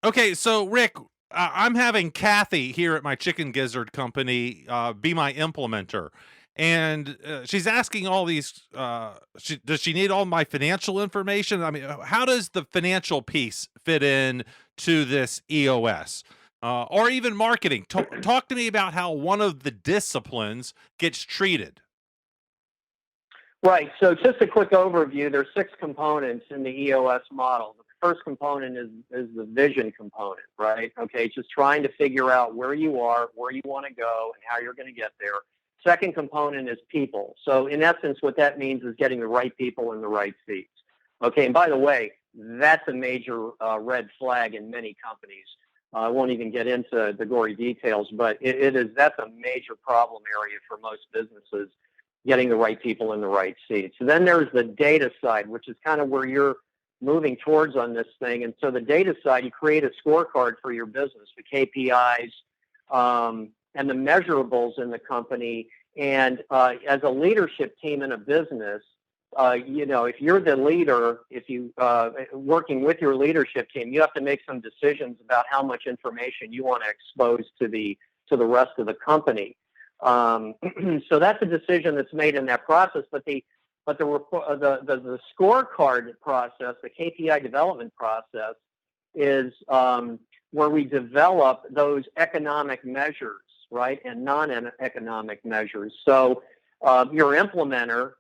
Okay, so Rick, I'm having Kathy here at my chicken gizzard company be my implementer, and she's asking all these. Does she need all my financial information? I mean, how does the financial piece fit in to this EOS, or even marketing? Talk to me about how one of the disciplines gets treated. Right. So just a quick overview. There's six components in the EOS model. The first component is the vision component, right? Okay, just trying to figure out where you are, where you want to go, and how you're going to get there. Second component is people. So in essence, what that means is getting the right people in the right seats. Okay, and by the way, that's a major red flag in many companies. I won't even get into the gory details, but that's a major problem area for most businesses, getting the right people in the right seats. So then there's the data side, which is kind of where you're moving towards on this thing. And so the data side, you create a scorecard for your business, the KPIs, and the measurables in the company. And as a leadership team in a business, if you're the leader, if you working with your leadership team, you have to make some decisions about how much information you want to expose to the rest of the company. So that's a decision that's made in that process. But the scorecard process, the KPI development process, is where we develop those economic measures, right, and non-economic measures. So your implementer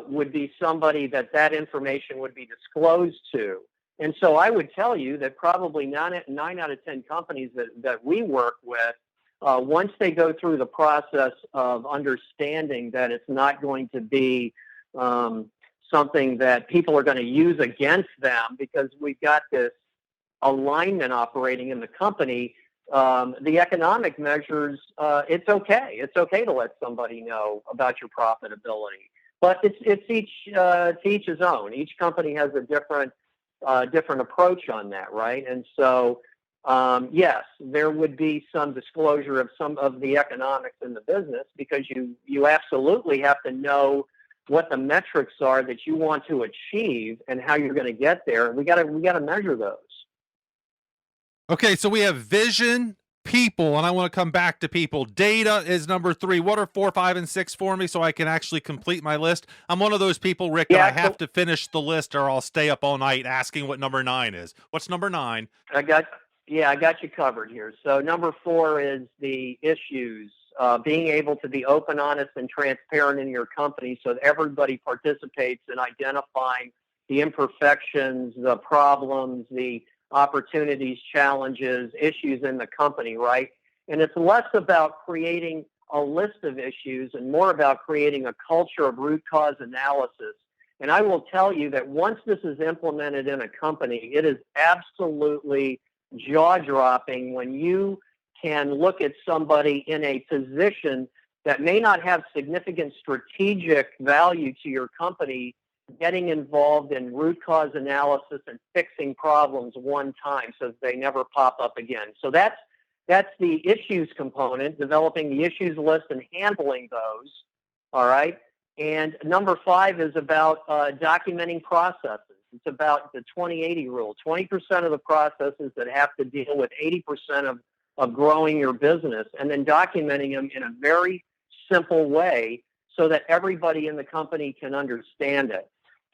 would be somebody that information would be disclosed to. And so I would tell you that probably nine out of 10 companies that we work with, once they go through the process of understanding that it's not going to be something that people are going to use against them, because we've got this alignment operating in the company, the economic measures, it's okay. It's okay to let somebody know about your profitability. But it's each to each his own. Each company has a different approach on that, right? And so yes, there would be some disclosure of some of the economics in the business, because you absolutely have to know what the metrics are that you want to achieve and how you're going to get there. We got to measure those. Okay, so we have vision, people, and I want to come back to people. Data is number 3. What are 4, 5, and 6 for me so I can actually complete my list? I'm one of those people, Rick, that I Yeah, have so to finish the list or I'll stay up all night asking what number 9 is. What's number 9? I got I got you covered here. So number 4 is the issues. Being able to be open, honest, and transparent in your company so that everybody participates in identifying the imperfections, the problems, the opportunities, challenges, issues in the company, right? And it's less about creating a list of issues and more about creating a culture of root cause analysis. And I will tell you that once this is implemented in a company, it is absolutely jaw-dropping when you can look at somebody in a position that may not have significant strategic value to your company getting involved in root cause analysis and fixing problems one time so that they never pop up again. So that's the issues component, developing the issues list and handling those. All right. And number 5 is about documenting processes. It's about the 20-80 rule. 20% of the processes that have to deal with 80% of growing your business, and then documenting them in a very simple way so that everybody in the company can understand it.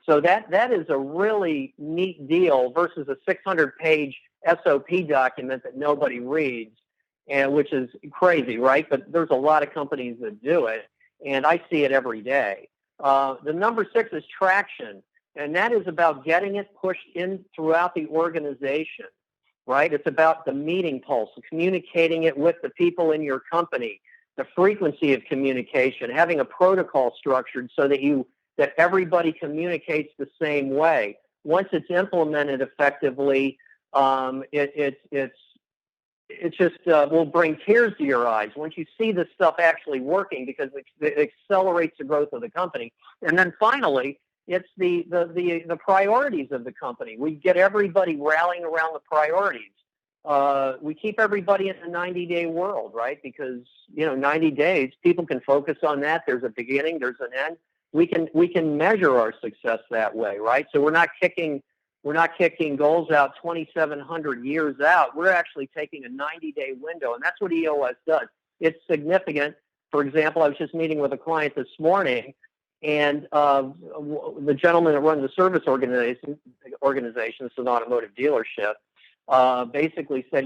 So that is a really neat deal versus a 600-page SOP document that nobody reads, and which is crazy, right? But there's a lot of companies that do it, and I see it every day. The number 6 is traction, and that is about getting it pushed in throughout the organization, right? It's about the meeting pulse, communicating it with the people in your company, the frequency of communication, having a protocol structured so that everybody communicates the same way. Once it's implemented effectively, it just will bring tears to your eyes once you see this stuff actually working, because it accelerates the growth of the company. And then finally, it's the priorities of the company. We get everybody rallying around the priorities. We keep everybody in a 90-day world, right? Because 90 days, people can focus on that. There's a beginning, there's an end. We can measure our success that way, right? So we're not kicking We're not kicking goals out 2,700 years out. We're actually taking a 90-day window, and that's what EOS does. It's significant. For example, I was just meeting with a client this morning, and the gentleman that runs the service organization, it's an automotive dealership, basically said,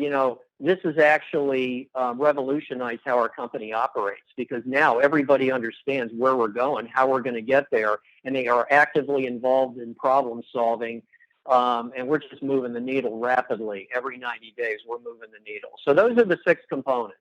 this has actually revolutionized how our company operates, because now everybody understands where we're going, how we're going to get there, and they are actively involved in problem solving. And we're just moving the needle rapidly. Every 90 days, we're moving the needle. So those are the 6 components.